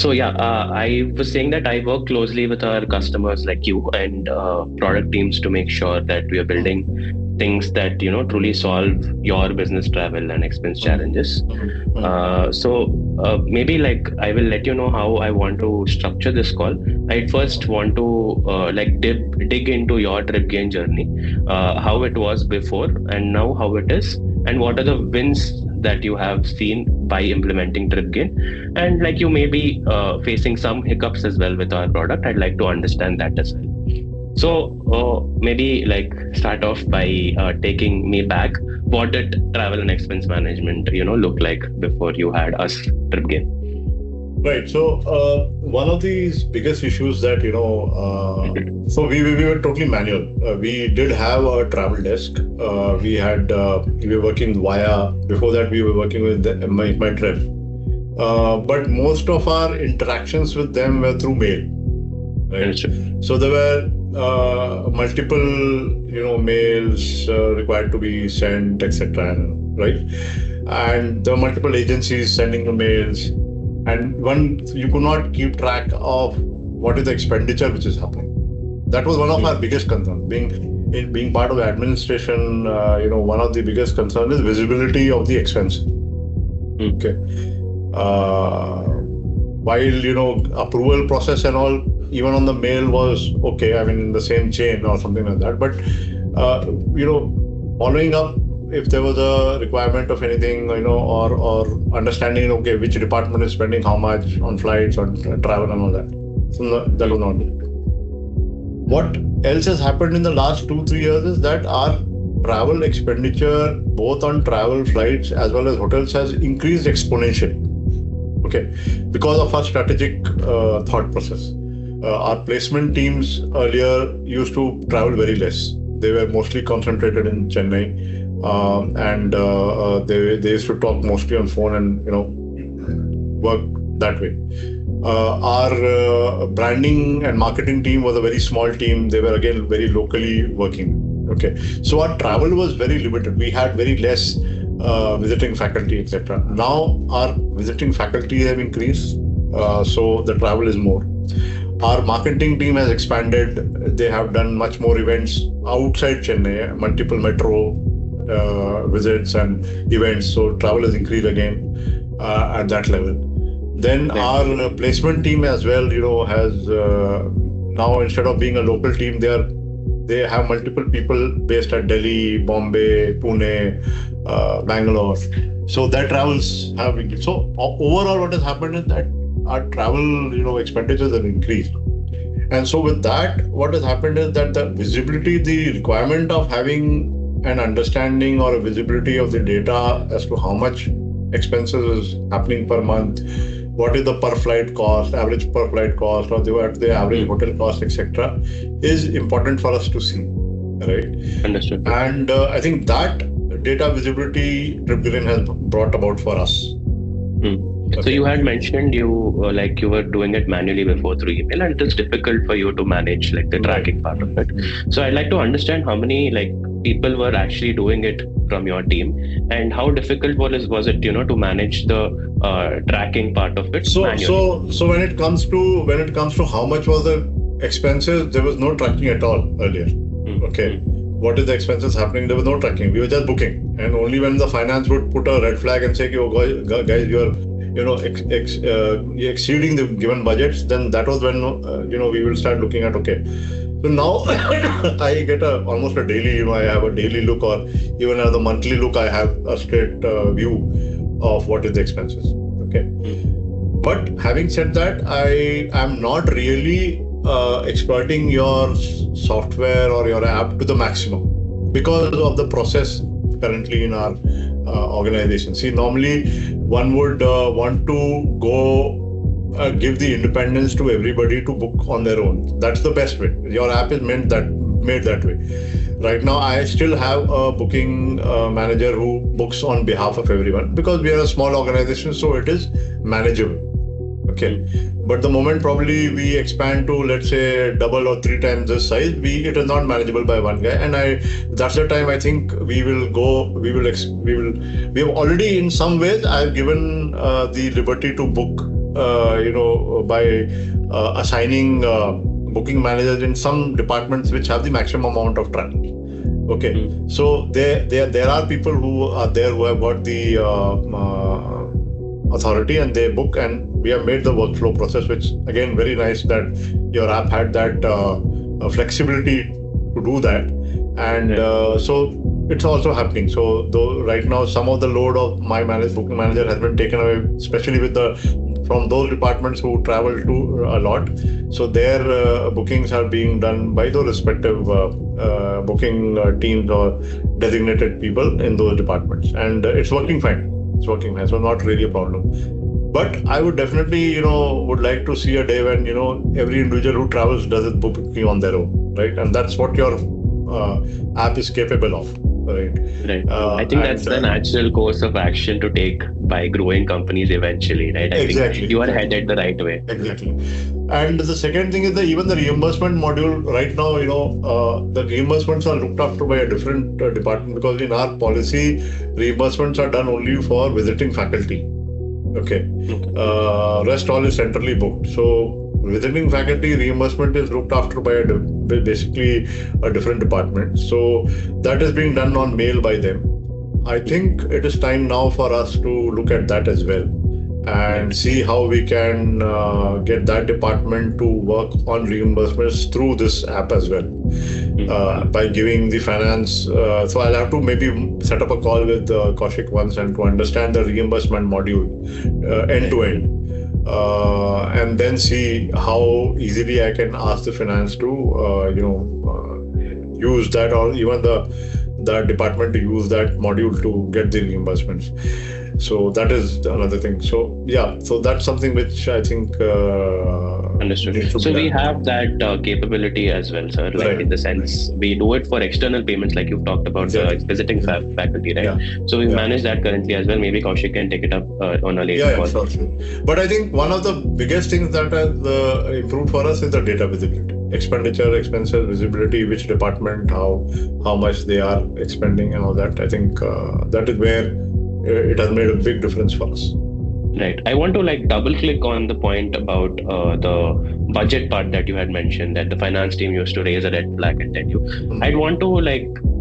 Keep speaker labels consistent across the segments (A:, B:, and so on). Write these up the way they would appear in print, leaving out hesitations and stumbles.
A: So yeah, I was saying that I work closely with our customers like you and product teams to make sure that we are building things that truly solve your business travel and expense challenges. Maybe like I will let you know how I want to structure this call. I'd first want to dig into your TripGain journey, how it was before and now how it is, and what are the wins that you have seen by implementing TripGain, and like you may be facing some hiccups as well with our product. I'd like to understand that as well. So maybe like start off by taking me back. What did travel and expense management, look like before you had us TripGain?
B: Right. So one of these biggest issues that, so we were totally manual. We did have a travel desk. We were working before that we were working with my trip. But most of our interactions with them were through mail. Right. So there were multiple, mails required to be sent, etc. Right. And there were multiple agencies sending the mails. And you could not keep track of what is the expenditure which is happening. That was one of our biggest concerns. Being part of the administration, one of the biggest concerns is visibility of the expense. Okay. While approval process and all, even on the mail was okay. I mean, in the same chain or something like that. But following up, if there was a requirement of anything, or understanding, okay, which department is spending how much on flights, on travel and all that. So that was not good. What else has happened in the last 2-3 years is that our travel expenditure, both on travel, flights, as well as hotels, has increased exponentially. Okay, because of our strategic thought process. Our placement teams earlier used to travel very less. They were mostly concentrated in Chennai. They used to talk mostly on phone and work that way. Our branding and marketing team was a very small team. They were again very locally working. Okay, so our travel was very limited. We had very less visiting faculty, etc. Now our visiting faculty have increased, so the travel is more. Our marketing team has expanded. They have done much more events outside Chennai, multiple metro visits and events, so travel has increased again at that level. Then our placement team as well, has now, instead of being a local team, they have multiple people based at Delhi, Bombay, Pune, Bangalore. So their travels have increased. So overall, what has happened is that our travel, expenditures have increased. And so with that, what has happened is that the visibility, the requirement of having an understanding or a visibility of the data as to how much expenses is happening per month, what is the per flight cost, average per flight cost, or the average hotel cost, etc., is important for us to see, right?
A: Understood.
B: And I think that data visibility TripGain has brought about for us.
A: Okay. So you had mentioned you were doing it manually before through email, and it is difficult for you to manage the tracking part of it. So I'd like to understand how many people were actually doing it from your team, and how difficult was it to manage the tracking part of it manually?
B: So when it comes to how much was the expenses, there was no tracking at all earlier. Okay. What is the expenses happening? There was no tracking. We were just booking, and only when the finance would put a red flag and say, "Oh, guys, you're exceeding the given budgets," then that was when we will start looking at, okay. So now I get almost a daily, I have a daily look, or even as a monthly look, I have a straight view of what is the expenses. Okay. But having said that, I am not really exploiting your software or your app to the maximum because of the process currently in our organization. See, normally one would want to go give the independence to everybody to book on their own. That's the best way. Your app is made that way. Right now, I still have a booking manager who books on behalf of everyone because we are a small organization, so it is manageable. Okay. But the moment probably we expand to, let's say, double or 3 times this size, it is not manageable by one guy. And that's the time I think we have already, in some ways, I've given the liberty to book by assigning booking managers in some departments which have the maximum amount of travel. Okay, so there are people who are there who have got the authority and they book, and we have made the workflow process, which again very nice that your app had that flexibility to do that, and so it's also happening. So though right now some of the load of my booking manager has been taken away, especially from those departments who travel to a lot. So their bookings are being done by the respective booking teams or designated people in those departments, and it's working fine. It's working fine, so not really a problem. But I would definitely, would like to see a day when, every individual who travels does it booking on their own, right? And that's what your app is capable of, right?
A: Right. I think that's the natural course of action to take by growing companies eventually, right? I think you are headed the right way.
B: Exactly. And the second thing is that even the reimbursement module right now, the reimbursements are looked after by a different department, because in our policy, reimbursements are done only for visiting faculty. Okay. Rest all is centrally booked. So visiting faculty reimbursement is looked after by basically a different department. So that is being done on mail by them. I think it is time now for us to look at that as well and see how we can get that department to work on reimbursements through this app as well, by giving the finance. So I'll have to maybe set up a call with Kaushik once and to understand the reimbursement module end to end, and then see how easily I can ask the finance to use that, or even the department to use that module to get the reimbursements. So that is another thing. So yeah, so that's something which I think
A: understood. So we have that capability as well, sir. Like in the sense we do it for external payments, like you've talked about visiting faculty, right? So we manage that currently as well. Maybe Kaushik can take it up on a later call.
B: Sure. But I think one of the biggest things that has improved for us is the data visibility, expenditure, expenses, visibility, which department, how much they are expending, and all that. I think that is where it has made a big difference for us.
A: Right. I want to double click on the point about the budget part that you had mentioned, that the finance team used to raise a red flag and tell you. I'd want to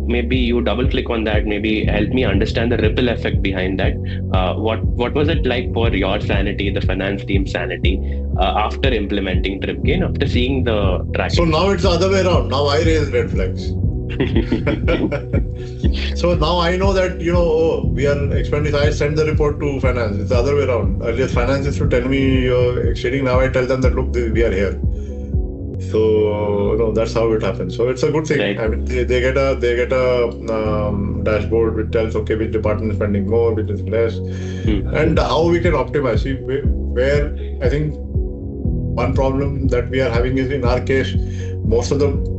A: maybe you double click on that, maybe help me understand the ripple effect behind that. What was it like for your sanity, the finance team sanity, after implementing TripGain, after seeing the tracking?
B: So now it's the other way around. Now I raise red flags. So now I know that, we are expending. I send the report to finance. It's the other way around. Earlier finance used to tell me you're exceeding. Now I tell them that, look, we are here. So that's how it happens. So it's a good thing. Right. I mean, they get a dashboard which tells, okay, which department is spending more, which is less, and how we can optimize. See, where I think one problem that we are having is, in our case, most of the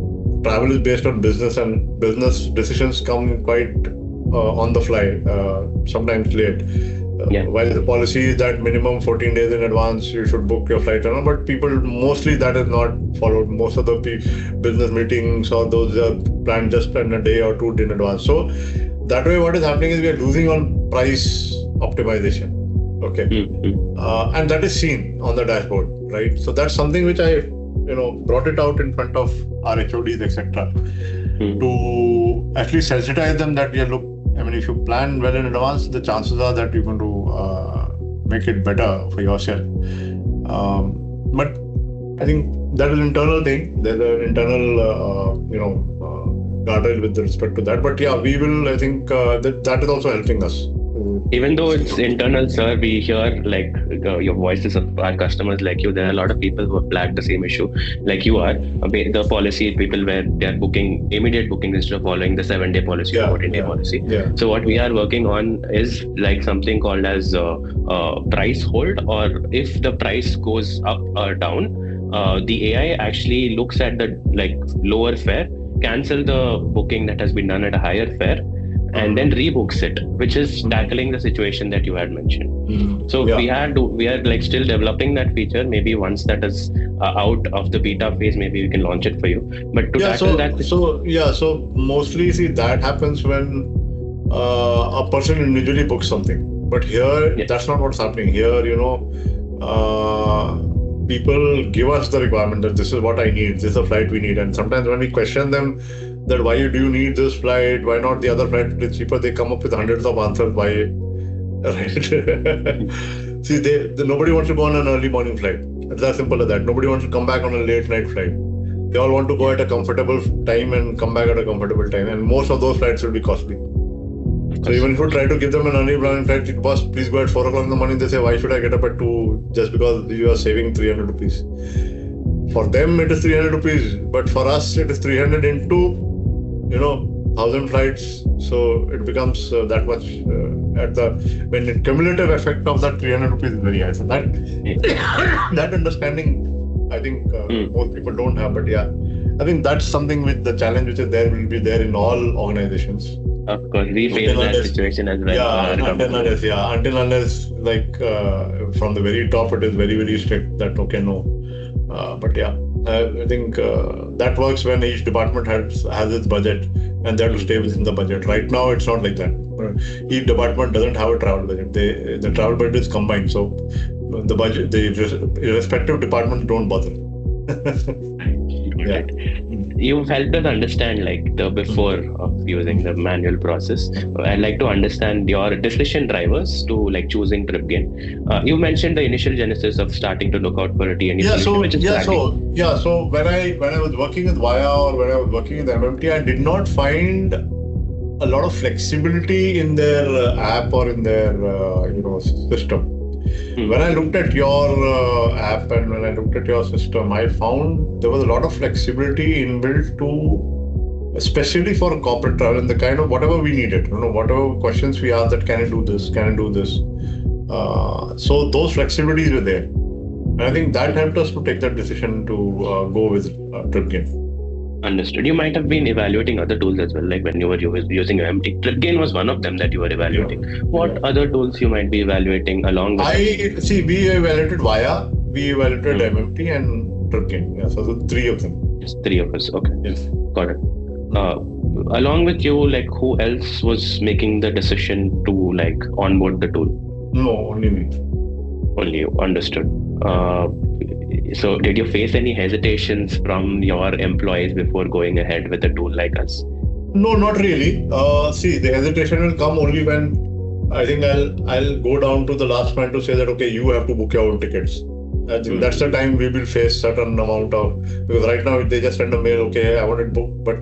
B: travel is based on business, and business decisions come quite on the fly, sometimes late. While the policy is that minimum 14 days in advance you should book your flight, but people, mostly that is not followed. Most of the business meetings or those are planned just in a day or two in advance. So that way what is happening is we are losing on price optimization. Okay. And that is seen on the dashboard, right? So that's something which I brought it out in front of our HODs, etc., to at least sensitize them that, look, I mean, if you plan well in advance, the chances are that you're going to make it better for yourself. But I think that is an internal thing. There's an internal, guardrail with respect to that. But yeah, we will, I think that is also helping us.
A: Even though it's internal, sir, we hear your voices of our customers like you. There are a lot of people who have flagged the same issue like you are. The policy, people where they are booking immediate bookings instead of following the 7-day policy or 14-day policy. So what we are working on is something called as price hold, or if the price goes up or down, the AI actually looks at the lower fare, cancel the booking that has been done at a higher fare, and then rebooks it, which is tackling the situation that you had mentioned. So we are still developing that feature. Maybe once that is out of the beta phase, maybe we can launch it for you. But to tackle that,
B: so mostly see that happens when a person individually books something. But here, that's not what's happening. Here, people give us the requirement that this is what I need, this is the flight we need. And sometimes when we question them that why do you need this flight, why not the other flight is cheaper, they come up with hundreds of answers why. Right? See, nobody wants to go on an early morning flight. It's as simple as that. Nobody wants to come back on a late night flight. They all want to go at a comfortable time and come back at a comfortable time. And most of those flights will be costly. So even if you try to give them an early morning flight, boss, please go at 4 o'clock in the morning, they say, why should I get up at 2 just because you are saving 300 rupees? For them, it is 300 rupees. But for us, it is 300 into, 1,000 flights. So it becomes that much when the cumulative effect of that 300 rupees is very high. So that understanding, I think most people don't have. But yeah, I think that's something with the challenge which is there will be there in all organizations.
A: Of course, we face that situation as well.
B: Yeah, until unless like from the very top, it is very, very strict that, okay, no. But yeah, I think that works when each department has its budget and they have to stay within the budget. Right now, it's not like that. Each department doesn't have a travel budget. The travel budget is combined. So the budget, the respective departments don't bother.
A: Right. You've helped us understand like the before of using the manual process. I'd like to understand your decision drivers to like choosing TripGain. You mentioned the initial genesis of starting to look out for a TNE solution,
B: So when I was working with 𝗂𝗶 or when I was working with MMT, I did not find a lot of flexibility in their app or in their system. When I looked at your app and when I looked at your system, I found there was a lot of flexibility inbuilt to, especially for corporate travel and the kind of whatever we needed, whatever questions we asked that can I do this, can I do this. So those flexibilities were there. And I think that helped us to take that decision to go with TripGain.
A: Understood. You might have been evaluating other tools as well, like when you were using MMT. TripGain was one of them that you were evaluating. What other tools you might be evaluating along with
B: we evaluated 𝗂𝗶, we evaluated MMT and TripGain. Yeah, so the three of them.
A: Just three of us. Okay.
B: Yes.
A: Got it. Along with you, like who else was making the decision to like onboard the tool?
B: No, only me.
A: Only you. Understood. So did you face any hesitations from your employees before going ahead with a tool like us?
B: No, not really. See, the hesitation will come only when I think I'll go down to the last point to say that, okay, you have to book your own tickets. I think that's the time we will face certain amount of, because right now if they just send a mail, okay, I want it booked, but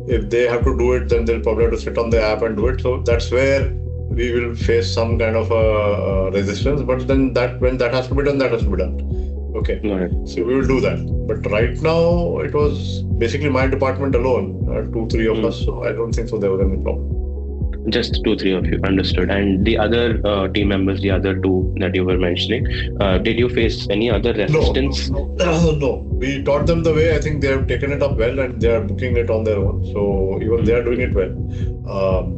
B: if they have to do it, then they'll probably have to sit on the app and do it. So that's where we will face some kind of a resistance. But then when that has to be done, that has to be done. Okay, so we will do that. But right now, it was basically my department alone, 2-3 of us. So I don't think so there was any problem.
A: Just 2-3 of you, understood. And the other team members, the other two that you were mentioning, did you face any other resistance?
B: No. We taught them the way. I think they have taken it up well and they are booking it on their own. So even they are doing it well.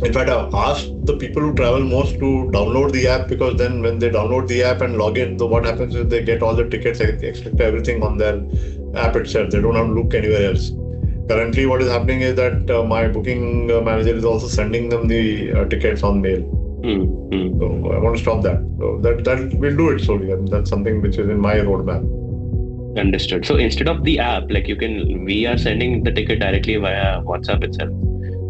B: In fact, I've asked the people who travel most to download the app, because then when they download the app and log in, so what happens is they get all the tickets, everything on their app itself. They don't have to look anywhere else. Currently, what is happening is that my booking manager is also sending them the tickets on mail. So I want to stop that. So that we'll do it slowly, and that's something which is in my roadmap.
A: Understood. So instead of the app, like we are sending the ticket directly via WhatsApp itself.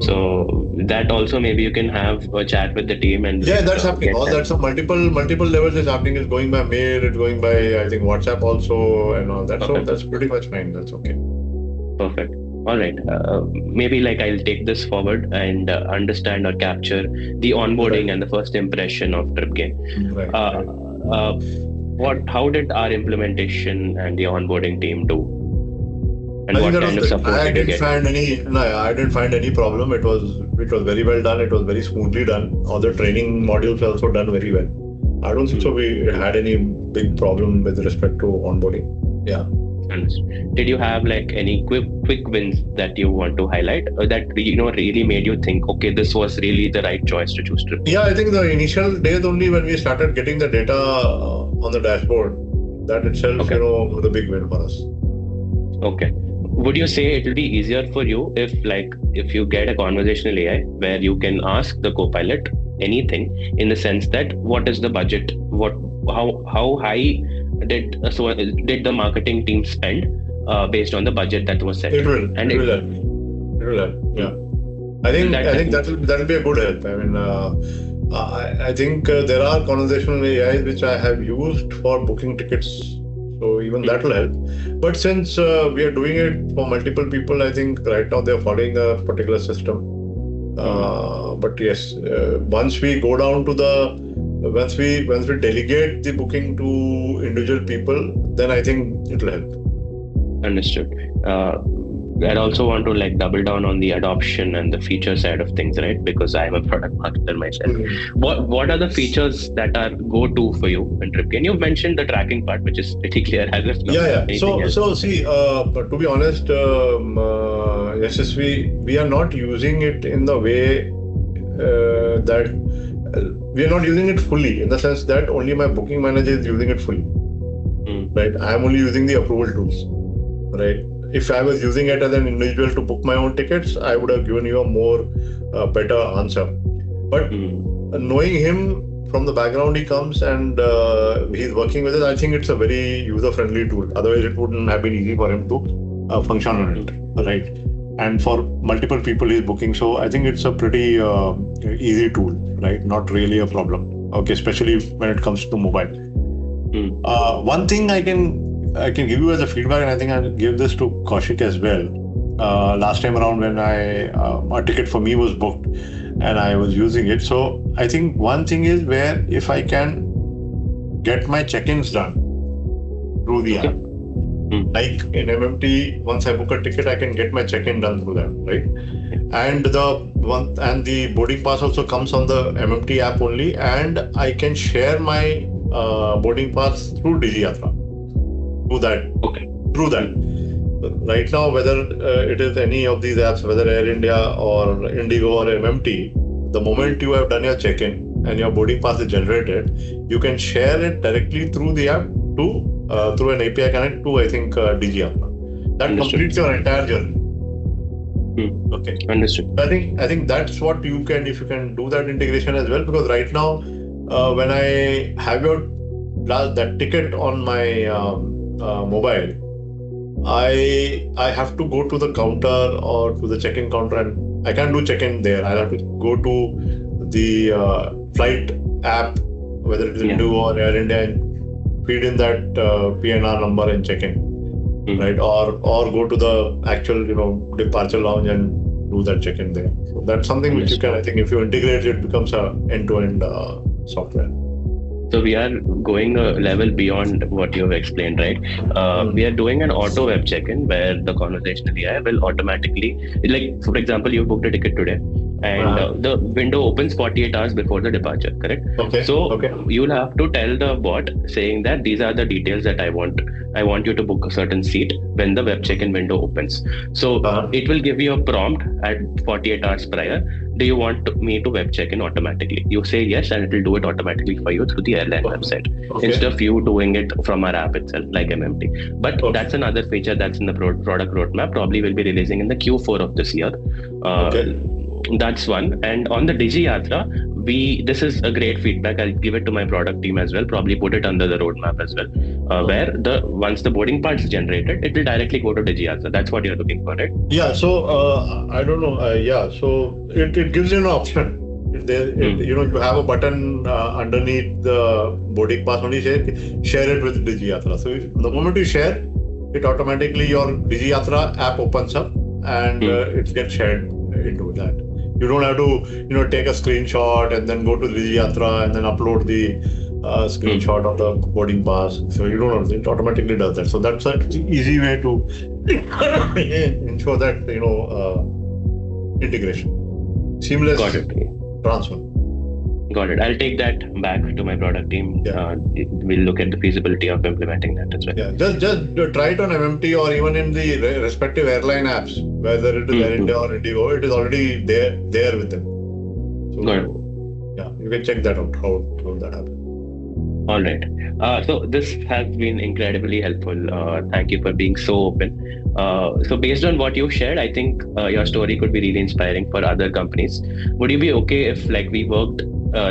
A: So that also maybe you can have a chat with the team and
B: that's happening. All that's multiple levels is happening. It's going by mail. It's going by I think WhatsApp also and all that. Okay. So that's pretty much fine. That's okay.
A: Perfect. All right. Maybe like I'll take this forward and understand or capture the onboarding and the first impression of TripGain. How did our implementation and the onboarding team do? And what kind of support
B: I didn't find any problem. It was very well done. It was very smoothly done. All the training modules were also done very well. I don't think so we had any big problem with respect to onboarding. Yeah.
A: Did you have like any quick wins that you want to highlight that really made you think, okay, this was really the right choice to choose TripGain?
B: Yeah, I think the initial days only when we started getting the data on the dashboard, that itself, was a big win for us.
A: Okay. Would you say it will be easier for you if you get a conversational AI where you can ask the Copilot anything in the sense that what is the budget, what how high did the marketing team spend based on the budget that was set?
B: It will. And it will help. It will help. Yeah. I think that will be a good help. I mean, I think there are conversational AIs which I have used for booking tickets, so even that will help. But since we are doing it for multiple people, I think right now they are following a particular system. But yes, once we go down to once we delegate the booking to individual people, then I think it will help.
A: Understood. I also want to double down on the adoption and the feature side of things, right? Because I am a product marketer myself. What are the features that are go-to for you in TripGain? You've mentioned the tracking part, which is pretty clear as of now.
B: Yeah. So see, but to be honest, SSV, we are not using it in the way that we are not using it fully, in the sense that only my booking manager is using it fully. Right? I am only using the approval tools. Right? If I was using it as an individual to book my own tickets, I would have given you a more better answer. But knowing him from the background he comes and he's working with it, I think it's a very user-friendly tool. Otherwise, it wouldn't have been easy for him to function on it, right? And for multiple people he's booking, so I think it's a pretty easy tool, right? Not really a problem. Okay, especially when it comes to mobile. One thing I can give you as a feedback, and I think I'll give this to Kaushik as well. Last time around when a ticket for me was booked and I was using it. So I think one thing is where if I can get my check-ins done through the app. Like in MMT, once I book a ticket, I can get my check-in done through that, right? And the boarding pass also comes on the MMT app only, and I can share my boarding pass through 𝗂𝗏𝗲. Through that. Right now, whether it is any of these apps, whether Air India or Indigo or MMT, the moment you have done your check-in and your boarding pass is generated, you can share it directly through the app through an API connect to, I think, 𝗂𝗏𝗲. That completes your entire journey. Okay.
A: Understood.
B: I think that's what you can, if you can do that integration as well, because right now, when I have that ticket on my mobile, I have to go to the counter or to the check-in counter, and I can't do check-in there. I'll have to go to the flight app, whether it is Indigo or Air India, and feed in that PNR number and check-in, right? Or go to the actual departure lounge and do that check-in there. So that's something which you can, I think, if you integrate it, becomes a end-to-end software.
A: So we are going a level beyond what you have explained, right? We are doing an auto web check-in where the conversational AI will automatically, like for example, you booked a ticket today and the window opens 48 hours before the departure, correct? So you'll have to tell the bot saying that these are the details that I want you to book a certain seat when the web check-in window opens. So it will give you a prompt at 48 hours prior. Do you want me to web check-in automatically? You say yes, and it will do it automatically for you through the airline website instead of you doing it from our app itself, like MMT. But that's another feature that's in the product roadmap. Probably will be releasing in the Q4 of this year. That's one. And on the 𝗂𝗏𝗲, this is a great feedback. I'll give it to my product team as well. Probably put it under the roadmap as well. Where once the boarding part is generated, it will directly go to 𝗂𝗏𝗲. That's what you're looking for, right?
B: Yeah. So I don't know. So it gives you an option. You have a button underneath the boarding pass. Only share it with 𝗂𝗏𝗲. So the moment you share, it automatically your 𝗂𝗏𝗲 app opens up and it gets shared into that. You don't have to, take a screenshot and then go to 𝗂𝗏𝗲 and then upload the screenshot of the boarding pass. So you don't know, it automatically does that. So that's an easy way to ensure that, integration. Seamless transfer.
A: Got it. I'll take that back to my product team. We'll look at the feasibility of implementing that as well.
B: Yeah, just try it on MMT or even in the respective airline apps, whether it is Air India or Indigo, it is already there with them. So, yeah, you can check that out, how that happens.
A: All right. So this has been incredibly helpful. Thank you for being so open. So based on what you shared, I think your story could be really inspiring for other companies. Would you be okay if we worked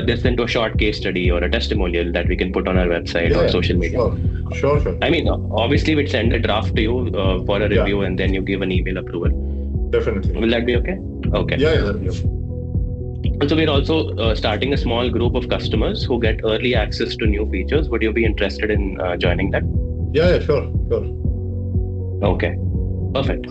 A: this into a short case study or a testimonial that we can put on our website or social media?
B: Sure.
A: I mean, obviously, we'd send a draft to you for a review, and then you give an email approval.
B: Definitely.
A: Will that be okay? Okay.
B: Yeah.
A: And so we're also starting a small group of customers who get early access to new features. Would you be interested in joining that?
B: Yeah, sure.
A: Okay, perfect.